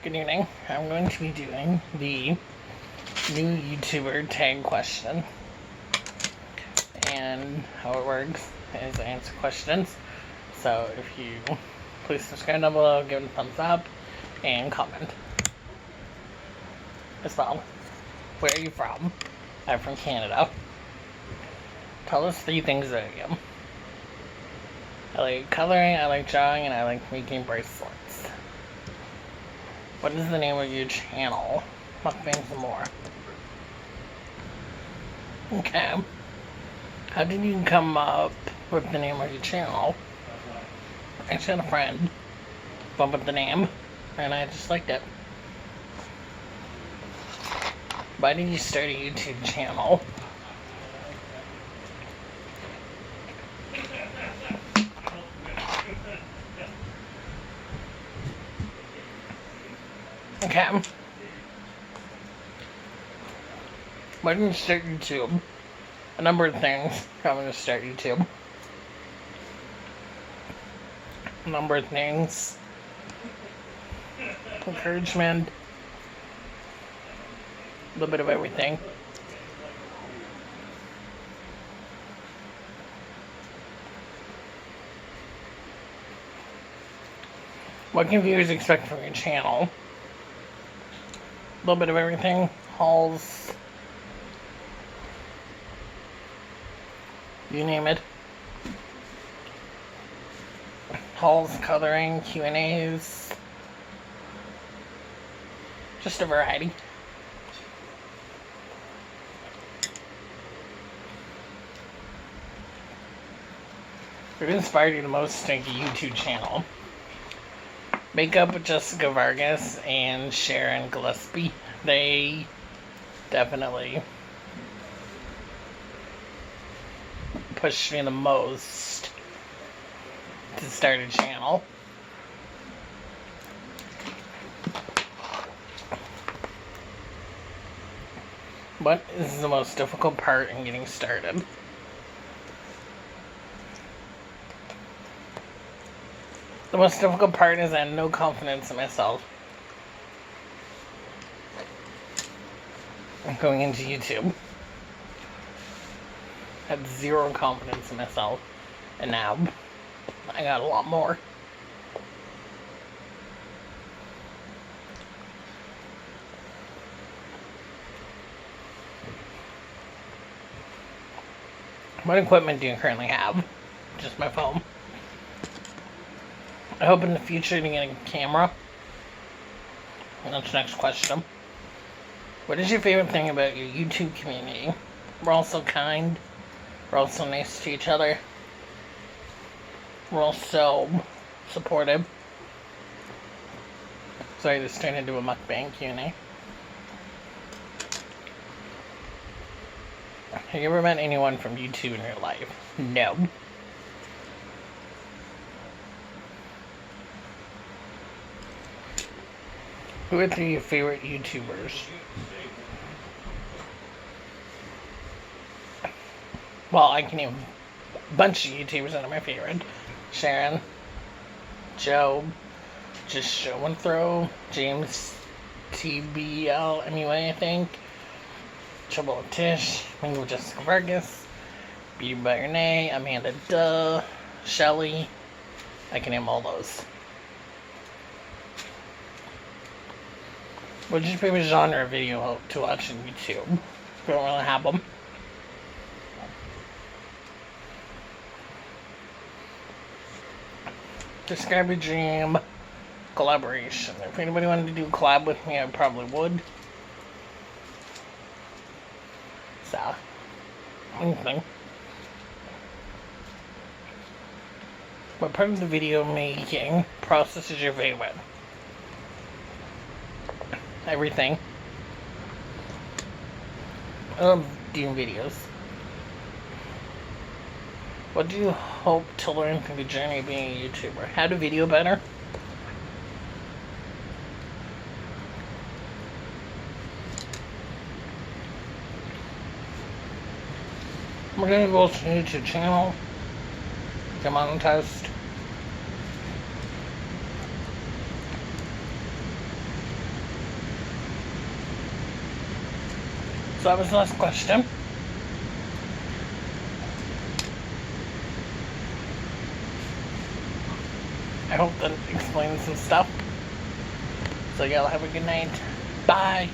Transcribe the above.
Good evening. I'm going to be doing the new YouTuber tag question. And how it works is I answer questions. So if you please subscribe down below, give it a thumbs up, and comment. As well, where are you from? I'm from Canada. Tell us 3 things that I am. I like coloring, I like drawing, and I like making bracelets. What is the name of your channel? Mukbang some more. Okay. How did you come up with the name of your channel? I actually had a friend come up with the name, and I just liked it. Why did you start a YouTube channel? Okay. Why did you start YouTube? A number of things probably to start YouTube. A number of things. Encouragement. A little bit of everything. What can viewers expect from your channel? A little bit of everything. Hauls. You name it. Hauls, coloring, Q&As. Just a variety. What inspired you the most to make a YouTube channel? Makeup with Jessica Vargas and Sharon Gillespie. They definitely pushed me the most to start a channel. What is the most difficult part in getting started? The most difficult part is I had no confidence in myself going into YouTube. I had 0 confidence in myself, and now I got a lot more. What equipment do you currently have? Just my phone. I hope in the future to get a camera. And that's the next question. What is your favorite thing about your YouTube community? We're all so kind. We're all so nice to each other. We're all so supportive. Sorry, this turned into a mukbang Q&A. Have you ever met anyone from YouTube in your life? No. Who are 3 of your favorite YouTubers? Well, I can name a bunch of YouTubers that are my favorite. Sharon, Joe, Just Show and Throw, James TBL, MUA, I think, Trouble with Tish, Mingo Jessica Vargas, Beauty by Your Name, Amanda Duh, Shelly. I can name all those. What's your favorite genre of video to watch on YouTube? We don't really have them. Describe your dream collaboration. If anybody wanted to do a collab with me, I probably would. So, anything. What part of the video making process is your favorite? Everything. I love doing videos. What do you hope to learn from the journey of being a YouTuber? How to video better? We're gonna go to the YouTube channel. Get monetized. So that was the last question. I hope that explains some stuff. So y'all have a good night. Bye.